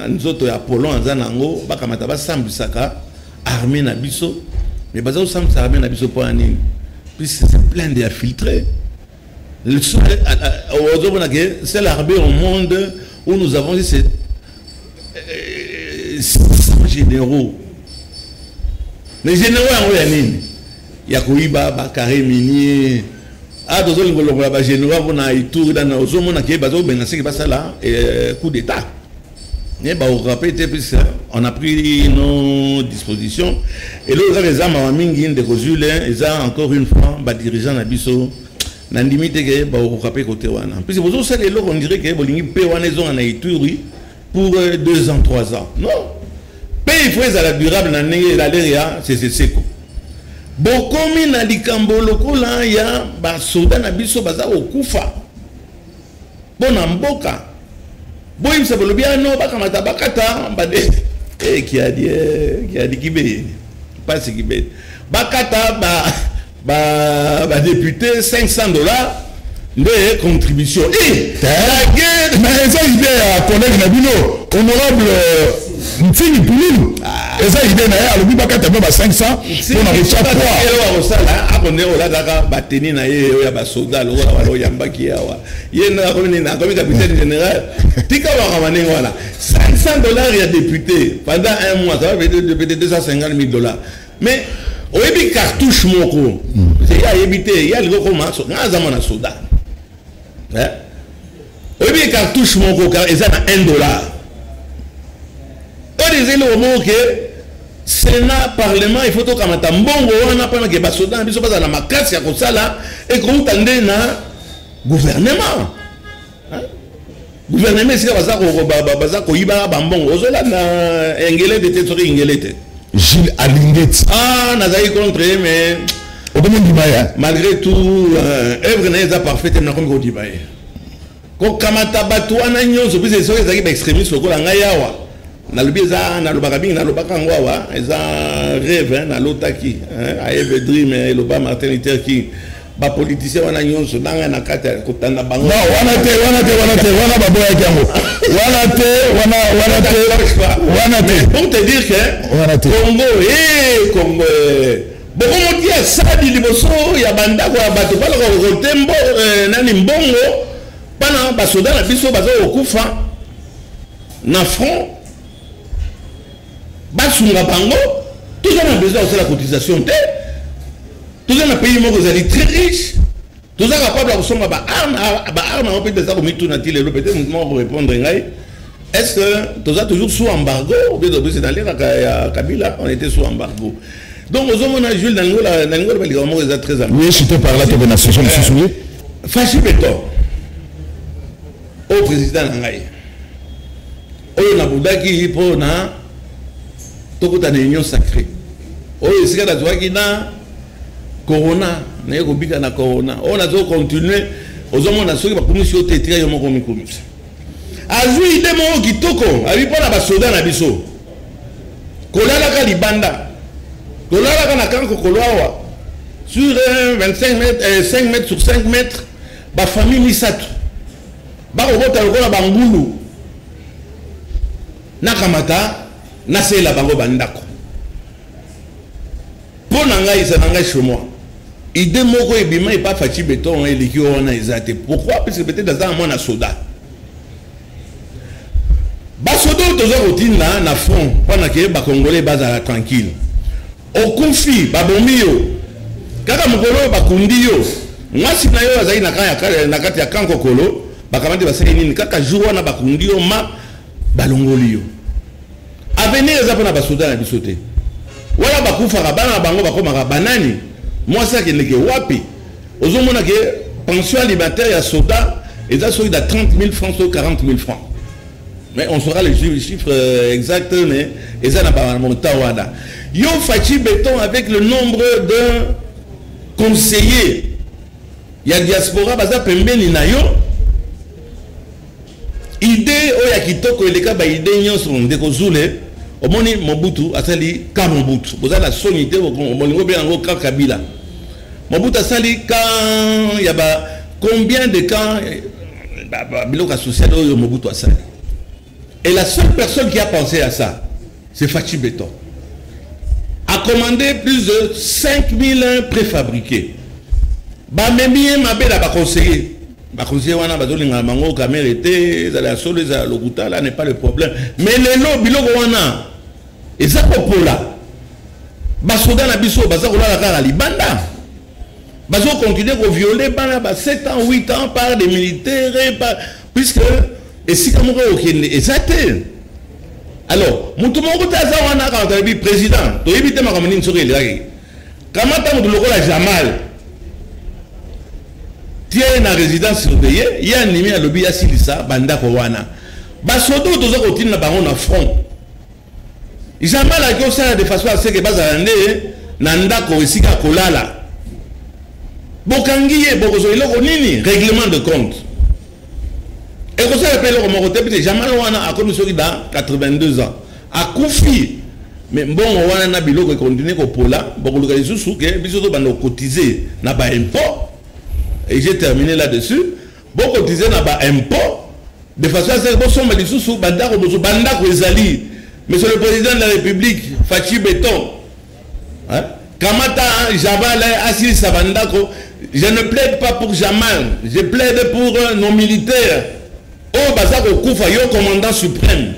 nous autres Apollon en Zanango, Bakamataba Sambisaka, armée Nabiso, mais Bazao Sam armée Nabiso pour un île. Puis c'est plein d'infiltrés. C'est l'armée au monde où nous avons dit c'est 600 généraux. Les généraux en Yannin, Yakuiba, Bakare Minier, ah, dans le général, on a eu tout dans nos hommes, on a qui est basé au Bénin, coup d'État. On a pris nos dispositions. Et là, les hommes ont mis des consuls, ils ont encore une fois, les dirigeants d'Abisso, n'a limité que les côté wana. Puis c'est pour ça que on dirait que les Péwanais ont Ituri pour 2 ans, 3 ans. Non. Pays faut à la durable, c'est quoi. Bon, comme il a dit qu'il y a des soldats qui sont kufa. Bon, Mboka. Bon, il s'appelle bien, non, Bakata, qui a dit Kibé. Pas ce Kibé. Bakata, député, $500 de contribution. Et la guerre. Mais ça, il est à collègue Nabino, honorable Mfini Poulim. Et ça, il est à l'objet de 500 pour en reçoit 3. $500 il y a député. Pendant un mois, ça va être $250 000. Mais, au début, cartouche moko. Il y a évité, il y a le gros commerce. Il y a un soldat. Au début, cartouche moko, ils ont $1. Le moment que Sénat, Parlement, il faut que les mbongo on a pas que les soldats ne sont pas dans ma casse à cause là et qu'on tendait na gouvernement. Gouvernement c'est ça ko iba bambongo ozola na engele de tete engele. Gilles Alinguet. Ah, nazai contre mais malgré tout œuvre n'est pas parfaite mais comme dit baye. Ko kamata batwana nyonso puis c'est ça qui est extrémiste ko la ngayawa. Na lubeza na lubakabing na lubakangwa eza rêve na lotaki I have a dream loba Martin Luther King ba politicien wana nyonso nanga na kata kotanda bango wana baboya jango wana te pour te dire que Congo beaucoup de gens sadi liboso ya banda kwa bato pala ko rotembo nani mbongo pana basoda na biso bazo okufa. na front basunga bango toujours on a besoin de la cotisation toujours un pays moko ezali très riche toujours capable de resomba ba arme on peut des armes tout na tile peut-être moi répondre ngai est-ce que toujours sous embargo ou bien c'est dans l'ère ya Kabila on était sous embargo donc aux hommes on a Jules Nangola baligamoko est très important oui je te parle là de la session de souci Fachi Beton au président ngai oyo na budaki po na tokota na union sacrée oyo esika na zwaki na corona na yeko bika na corona on a continuer ozomona soki bakomisi ote tira yo moko mikomisa azwi ide moko kitoko abi pona basoda na biso kolalaka libanda kolalaka na kanko kolwawa sur 25 mètres 5 mètres sur 5 mètres ba famille misatu bakobota lokola bangulu nakamata nasela bango bandako pona ngai isa nanga chez moi idée moko ebima et pas Fachi Beton eliki wana ezate pourquoi parce que peut-être dans un monde soda basodo toza rotina na fond pendant que ba congolais bazala tranquille au conflit babombi yo kaka mokolo bakundi yo mwasi na yo azali na kati ya kanko kolo bakamati basali nini kaka jour wana bakundi yo ma balongoli yo avenir eza pona basoda na biso te wala bakufaka bana bango bakomaka banani mwasi akendeke wapi ozomona ke pension alimentaire ya soda eza soki da 30 000 francs ou 40 000 francs mais on saura le chiffre exact mais eza na bamontant wana yo Fachi Beton avec le nombre de conseillers ya diaspora baza pembeni na yo idée oya kitoko eleka ba idée nyonso ndeko zule omoni Mobutu asali ka Mobutu boza la sonité omoningo bien ngo ka Kabila Mobutu asali ka ya ba combien de camps biloka social oyo Mobutu asali et la seule personne qui a pensé à ça c'est Fachi Beton a commandé plus de 5000 préfabriqués ba memie mabela ba conseiller wana bazolinga mango kamera était la solo za lokuta là n'est pas le problème mais les lots biloko wana eza popola basoda na biso baza kolala kaka libanda bazo continuer ko violer bana ba 7 ans 8 ans par des militaires puisque esika moko okende ezate alors mutu moko taza wana ka tabi président to yebite makamani nsoke elaki kamata mutu lokola Jamal tie na résidence surveillée il y a animé à lobby asilisa banda ko wana basodo toza kotina na bango na front Jamal a ko ça de façon à ce que bazalande na ndako esika kolala bokangiye bokozo iloko nini règlement de compte et ko ça appelle ko moko te Jamal wana a comme soki da 82 ans a kufi mais bon wana na biloko continuer ko pola bokoluka lisusu ke biso to bando cotiser na ba impôt. Et j'ai terminé là-dessus. Bon, cotiser n'a pas impôt. De façon à ce que vous avez dit sous Bandako, Monsieur le Président de la République, Fachi Beton, Kamata, Jamal, Assis Sabandako, je ne plaide pas pour Jamal, je plaide pour nos militaires. Oh, Bazako Koufa, yo commandant suprême.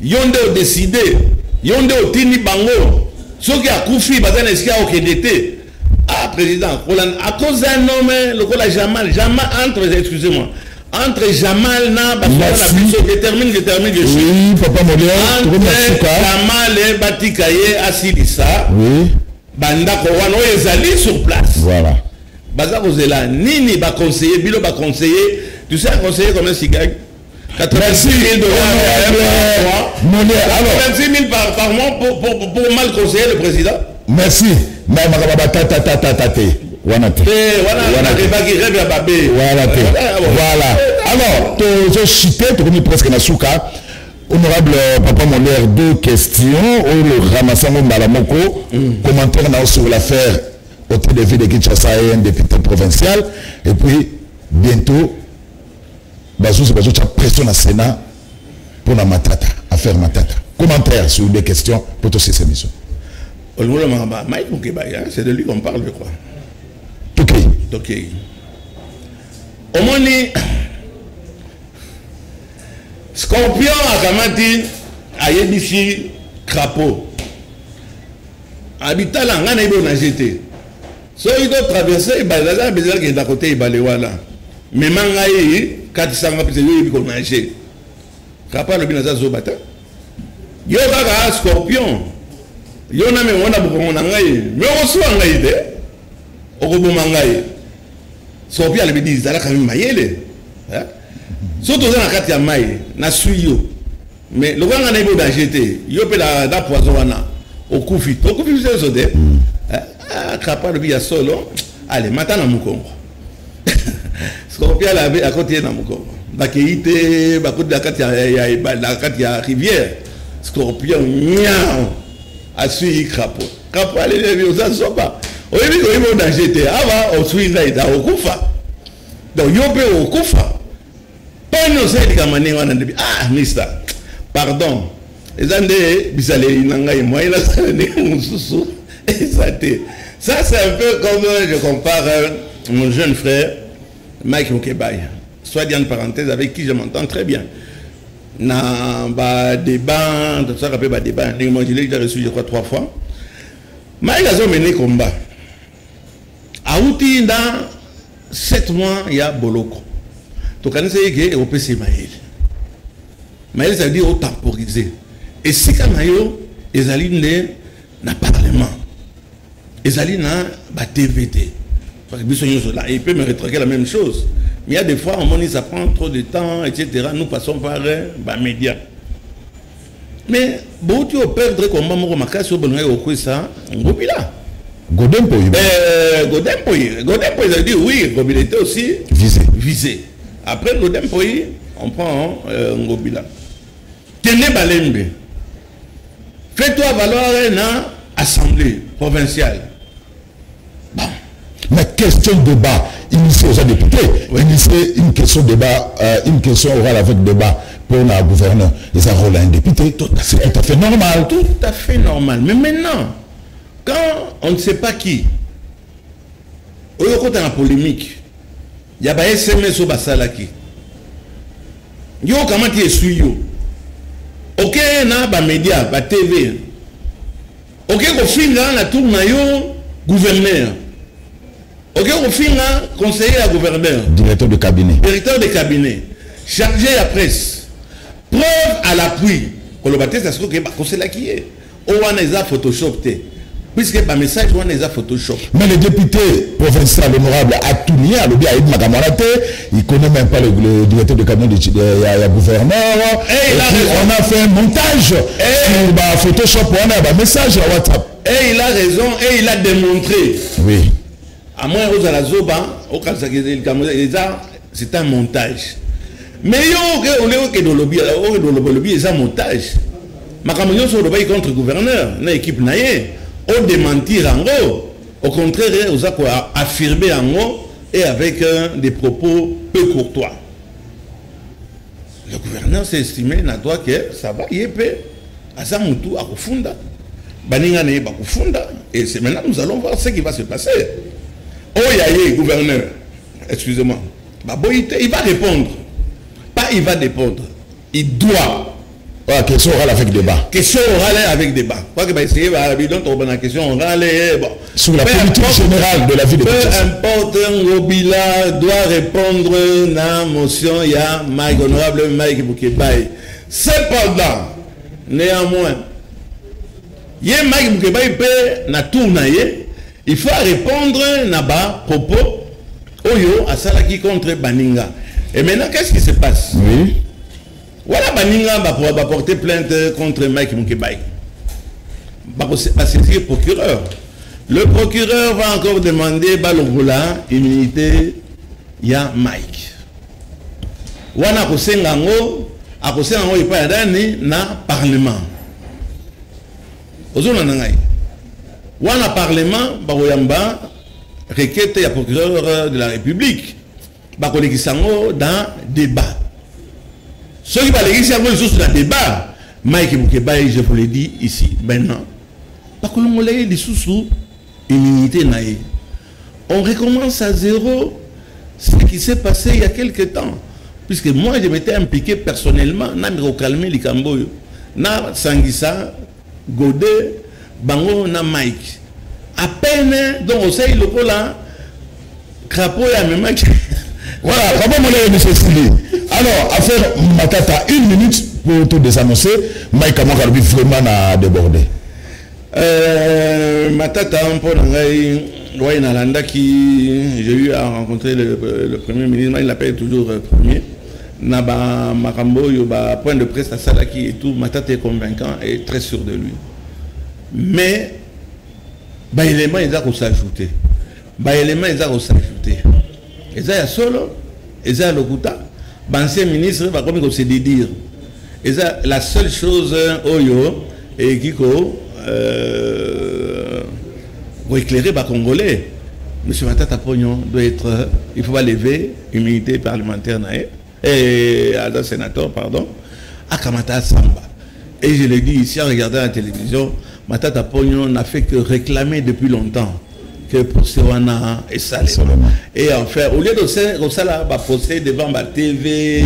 Yonde au décidé, Yonde au Tini Bango, ceux qui a Koufi, Bazan Eskia au Kédété. Ah, président, à cause d'un nom, le Jamal entre, excusez-moi, entre Jamal je termine. Oui, papa Molière, entre Jamal et Batikaye Asilissa, oui. Banda Kowano Ezali sur place. Voilà. Baza Kozela, Nini va conseiller, Bilo va conseiller, tu sais un conseiller comme un cigare 86 000 $. Alors, 86 000 par mois pour mal conseiller le président. Merci. Mais voilà. Alors, je cité, tu presque na souka. Honorable Papa Molière, 2 questions. Le Ramassango Malamoko, commentaire sur l'affaire au TDV de Kinshasa et un député provincial. Et puis, bientôt, Bazou pression au Sénat pour la Matata, affaire Matata. Commentaire sur 2 questions pour tous ces émissions. C'est de lui qu'on parle, je crois. Ok. Au moins, Scorpion akamati ayebisi crapaud. Habitat là, on a eu un jeté. So il doit traverser, il a besoin qu'il est à côté, il va aller là. Mais mangaï, 400 il faut nager. Crapaud le binaza zobata. Yo kaka scorpion. Yo na me wona bukongo na ngai. Me osuwa ngai de. Okoboma ngai. Scorpion le bidi zala kami mayele. Surtout dans la carte ya mai na suyo. Mais le grand na ibo danger te. Yo pe da poison wana. Okufi c'est zode. Crapaud le bidi ya solo. Allez, mata na mukongo. Scorpion la à côté na mukongo. Bakeite, bakote la carte ya rivière. Scorpion niao a suivi crapaud. Crapaud allez aux azoba. Au début il est danger te. Ava au suivi là il a okufa. Donc yo pe okufa. Pas nous c'est les gamins on a dit ah mister pardon. Les andé bisale inanga et moi il a salé mususu et ça c'est un peu comme je compare mon jeune frère Mike Mukebai. Soit dit en parenthèse avec qui je m'entends très bien. Na ba débat, tout ça rappelle ba débat. Moi je l'ai déjà reçu je crois 3 fois. Mike a mené combat. A outi dans 7 mois il y a Boloko. Donc quand c'est que au PC Maël. Maël ça veut dire au temporiser. Et si quand mayo ezali na parlement. Ezali na ba TVT. Parce que là il peut me rétraquer la même chose. Mais il y a des fois, on dit ça prend trop de temps, etc. Nous passons par les médias. Mais, si tu perdre comme maman, ma casse au bonheur, au quoi ça, on gobi là. Godempoy. Godempoy, ça veut dire oui, Gobi était aussi visé. Après Godempoy, on prend Gobi là. Tenez Balembe. Fais-toi valoir dans l'Assemblée provinciale. Bon. Mais question de débat, initier aux députés, initier une question de débat, une question orale avec débat pour le gouverneur, les rôle à un député, c'est tout à fait normal. Tout à fait normal. Mais maintenant, quand on ne sait pas qui, au lieu de la polémique, il y a des SMS au Basalaki. Yo, comment tu es suivi? Ok, na ba média, ba TV. Ok, au final, la tourne yo gouverneur. Ok, au final, conseiller à gouverneur. Directeur de cabinet. Directeur de cabinet. Chargé à presse. Preuve à l'appui. Pour le baptême, c'est ce que c'est là qui est. On a Photoshop. Puisque le message, on a Photoshop. Mais le député provincial honorable Atounia, il ne connaît même pas le directeur de cabinet du gouverneur. Et on a fait un montage sur Photoshop, on a un message sur WhatsApp. Et il a raison, et il a démontré. Oui. À moins aux Alazoba, c'est un montage. Mais on est dans le lobby, c'est un montage. Ma caméra sur le bail contre gouverneur, une équipe naïe, on démentir en gros. Au contraire, on a affirmé en gros et avec des propos peu courtois. Le gouverneur s'est estimé que ça va y être à ça moutou à Kufunda. Baninga n'est pas Kufunda. Et c'est maintenant nous allons voir ce qui va se passer. Oh, gouverneur, excusez-moi. Il va répondre. Pas il va répondre. Il doit. Question orale avec débat. Question orale avec débat. Quoi que va essayer de question orale. Sur la politique générale de la vie de Kinshasa. Peu importe, Ngobila doit répondre à la motion. Il y a Mike, honorable Mike Mukebai. Cependant, néanmoins, il y a Mike Mukebai peut na tourner. Il faut répondre à propos Oyo à Salaki contre Baninga. Et maintenant, qu'est-ce qui se passe? Oui. Voilà, Baninga va porter plainte contre Mike Mukebai. Va saisir le procureur. Le procureur va encore demander Balogula, immunité, il y a Mike. Wana Kosengango, a Kosengango, il n'y a pas na parlement. Ozona Nangai. Wana parlement baroyamba requête ya procureur de la République bakolekisango dans débat. Ceux qui bakolekisango les dans débat Mike Mukebai, je vous l'ai dit ici maintenant. Bakolongolé les sous immunité naïe. On recommence à zéro ce qui s'est passé il y a quelque temps. puisque moi je m'étais impliqué personnellement na mi calmer likambo yo na Sangisa Godé bango na Mike à peine donc on sait le là crapaud ya même voilà comment mon monsieur Sili alors affaire Matata 1 minute pour tout désannoncer Mike Amakarbi vraiment na débordé Matata pour ngai ouais Nalanda qui j'ai eu à rencontrer le premier ministre il l'appelle toujours premier Naba Makambo yoba point de presse à Salaki et tout Matata est convaincant et très sûr de lui mais bah élément ils ont s'ajouter et ça y solo et ça Lokuta ancien ministre va comme se dire et ça la seule chose oyo et kiko pour éclairer les Congolais. Monsieur Matata Pognon doit être, il faut pas lever immunité parlementaire et à sénateur, pardon, à Kamata Samba. Et je l'ai dit ici en regardant la télévision, Matata Pognon n'a fait que réclamer depuis longtemps que procès wana est salé. Et en fait, au lieu de ça, procès devant la TV,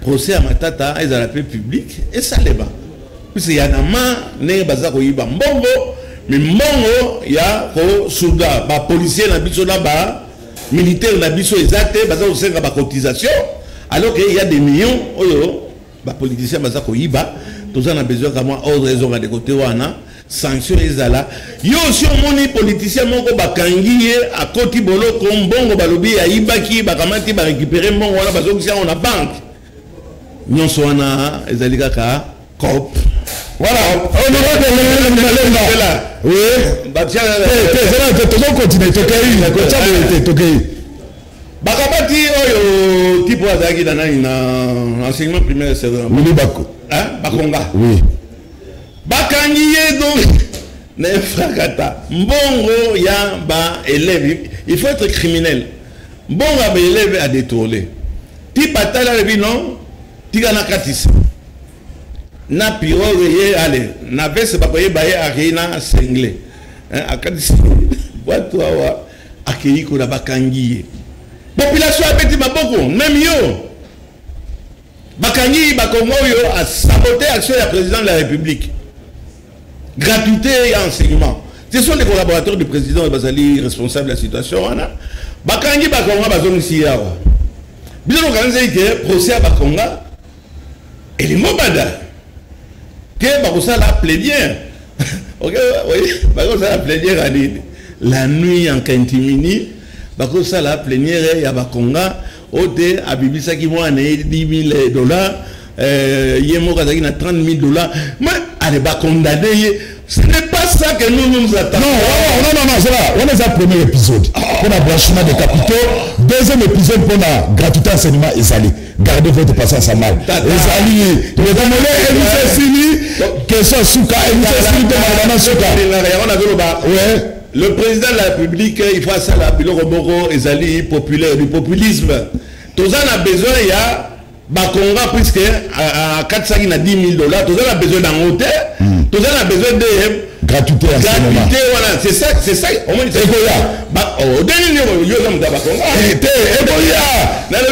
procès à Matata, ils ont l'appel public et ça les bat. Puisqu'il y a un ne bazako yiba mbongo mais mbongo ya ko souda ba policier na biso na ba militaire na biso exacte bazako senga ba cotisation alors qu'il y a des millions oyo ba politicien bazako yiba tous on a besoin qu'à moi autre raison de côté wana sanction ezala yo aussi moni politicien moko bakangi à côté bolo ko mbongo balobi ya yibaki bakamati ba récupérer mbongo wana bazoko sia on a banque nyonso wana ezali kaka cop. Voilà, on est là. Oui. Tu vas continuer. Bakabati oyo tipo azaki dans enseignement primaire c'est vrai. Oui, Bako. Hein? Bakonga. Oui. Bakangiye donc ne fragata. Mbongo ya ba élève, il faut être criminel. Mbongo ba élève à détourner. Ti patala le non, ti gana katisa. Na pirogue ye allez na veste bakoye baye arena singlé hein akadisi watu hawa akiyiko na bakangiye population abeti maboko même yo bakangi bakongo yo a saboté l'action du président de la République gratuité et enseignement ce sont les collaborateurs du président et bazali responsables de la situation wana bakangi bakongo bazongisi yawa biso kanze ke procès à bakonga et les mobada que la plénière ok oui la plénière la nuit en Kentimini la plénière il y a Bakonga ôté à Bibisa qui moi $10 000 yemo kazaki na $30 000 mais allez ba condamner ce n'est pas ça que nous attendons. Non, c'est là. On est le premier épisode. Pour le blanchiment des capitaux. Deuxième épisode pour la gratuité enseignement Ezali. Gardez votre patience à mal. Ezali. Le Congolais, Elisée Sili. Question Souka. Elisée Sili de Madame Souka. Le président de la République, il faut ça la Bilo Roboro, Ezali, populaire, du populisme. Tout ça, on a besoin, il y a Bakonga, puisque à 400 $10 000, tout ça, on a besoin d'un hôtel. Tout ça, on a besoin de gratuité, voilà, c'est ça, au moins, c'est quoi. Au dernier niveau, il y a un Bakonga. On est le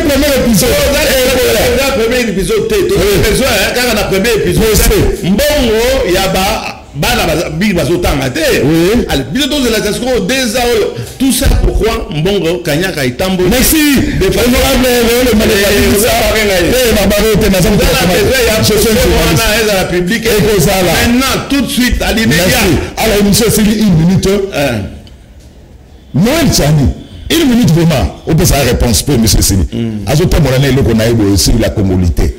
premier épisode. Le premier épisode, quand on a le premier épisode, Mbongo, il y a Big Bazotanga. Tout ça pourquoi Mbongo, Kanyaka et Tambo. Merci. Maintenant, tout de suite, à l'immédiat. Alors, monsieur, c'est 1 minute. Noël Tchani. 1 minute vraiment. On peut sa réponse pour monsieur Sili. Azoto Morané, le qu'on a eu aussi la communauté.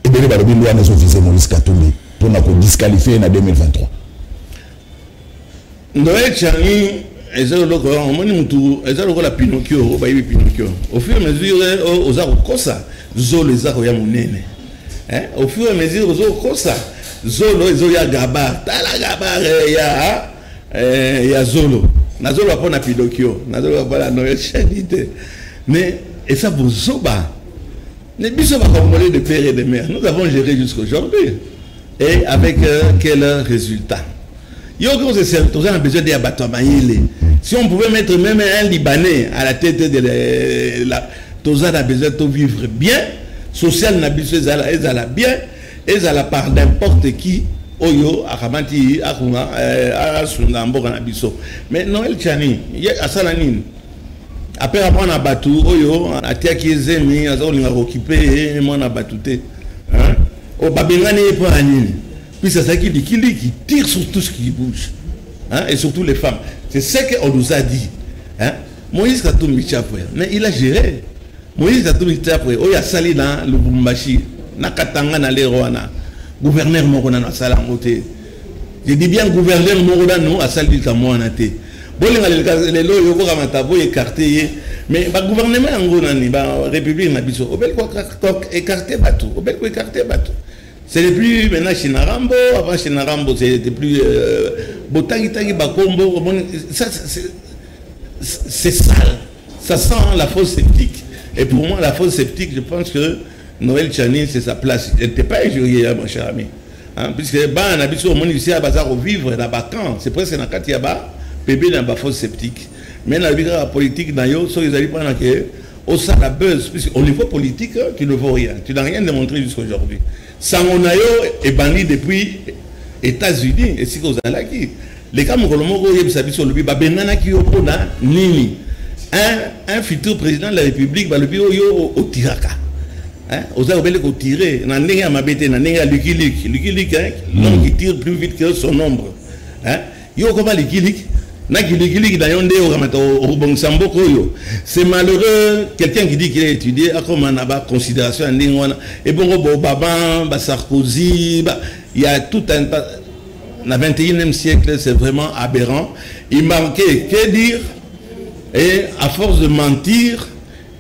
Et bien, il y a des officiers Maurice Katumbi pour nous disqualifier en 2023. Noël Tchani, la Pinocchio, au fur et à mesure, aux Arokosa, Zolo les Aroya Mounene. Au fur et à mesure, aux Arokosa, Zolo les Oya Gabar, Tala Gabar, il y a Zolo. Nazolo pas na Pinocchio, Nazolo pas la Noël Tchani. Mais, et ça vous zoba. Les bisous congolais de père et de mère, nous avons géré jusqu'aujourd'hui. Et avec quel résultat? Il y a besoin d'abattre. Si on pouvait mettre même un Libanais à la tête de tous a besoin de vivre bien, social n'a besoin de bien, et à la part n'importe qui, Oyo, Akamati, Akuma, Asunga, Mboka Nabiso. Mais Noël Tchani, il y a Salanine. Après apprendre à battre, Oyo, à Tiakizemi, à Zolinga occupé, et moi à battre. Au Babengane et pas Anine. Puis c'est ça qui tire sur tout ce qui bouge. Et surtout les femmes. C'est ce qu'on nous a dit. Moïse Katoum Michapoué, mais il a géré. Moïse Katoum Michapoué, il a sali dans le Bumbashi, Nakatanga na l'Eroana, gouverneur Morona na Salangote. Je dis bien gouverneur Morona nous a sali dans Moanate. Bolinga les lois yoko kamatabo écarté, mais le gouvernement angonani, la République nabiso, obel quoi écarté bateau, obel quoi écarté bateau. C'est le plus maintenant Chinarambo, avant Chinarambo c'était plus Botangi Tangi Bakombo, ça c'est sale, ça sent la fausse sceptique. Et pour moi, la fausse sceptique, je pense que Noël Tchani, c'est sa place. Elle n'était pas injuriée, mon cher ami. Puisque on habite au monde ici à Bazar au vivre, dans les camps, c'est presque dans le Katiaba, bébé dans la fausse sceptique. Mais dans la politique, dans les ils allaient prendre au sein de la buzz, puisqu'au niveau politique, tu ne vaux rien. Tu n'as rien démontré jusqu'à aujourd'hui. Sangonayo est banni depuis États-Unis, et si vous allez qui. Les cas Nini, un futur président de la République, le bureau au Tiraka. Aux Arabes qui tirent, n'a pas mabété, n'a pas Lukilik, l'homme qui tire plus vite que son ombre. Yo comment Lukilik, c'est malheureux, quelqu'un qui dit qu'il a étudié, à comment on a considération, et bon, Baba, Sarkozy, il y a tout un tas. Dans le 21e siècle, c'est vraiment aberrant. Il manquait, que dire, et à force de mentir,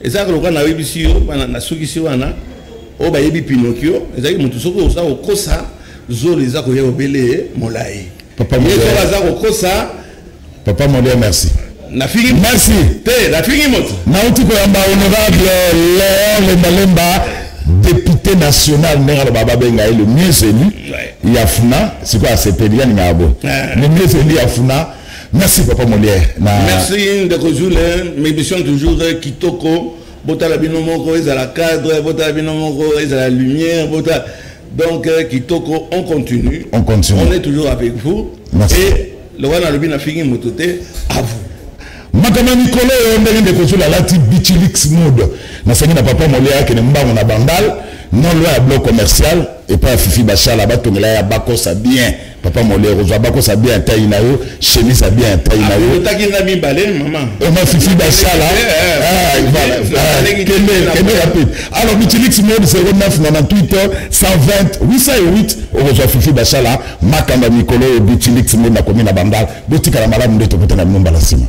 et ça, quand on a vu ici, on a su ici, on a eu Pinocchio, et ça, on a tout ça, au Kosa, Zoli, ça, on a eu Molaï. Papa Molé, merci. Merci. La fille monte. Naouti Koyamba, honorable Léon Lembalemba, député national, le mieux élu. Yafuna, c'est quoi, c'est Pédia Ngabo. Le mieux élu Yafuna. Merci, Papa Molière. Merci de rejoindre mes missions toujours Kitoko. Bota la binomoko, ils à la cadre, bota la binomoko, ils à la lumière, bota. Donc, Kitoko, on continue. On continue. On est toujours avec vous. Merci. Et le roi n'a le bien fini mototé à vous. Makama Nicolas, on a des choses à la type Bichilix Mood. N'a pas Papa Molière qui n'est pas en bandal. Non, loin à bloc commercial. Et pas Fifi Bachar là-bas, tout le monde a Bako ça bien. Papa Molière, Bako ça bien, taïnayo, chemise ça bien, taïnayo. Maman. On a Fifi Bachar là. Voilà. Rapide. Alors, Bichilix Mode 09 98 120 808. On reçoit Fifi Bachar là. Makamba Nicolas, Bichilix Mode, na commune à Bandal. Botika la malade, on est au côté de la Mumba la Sima.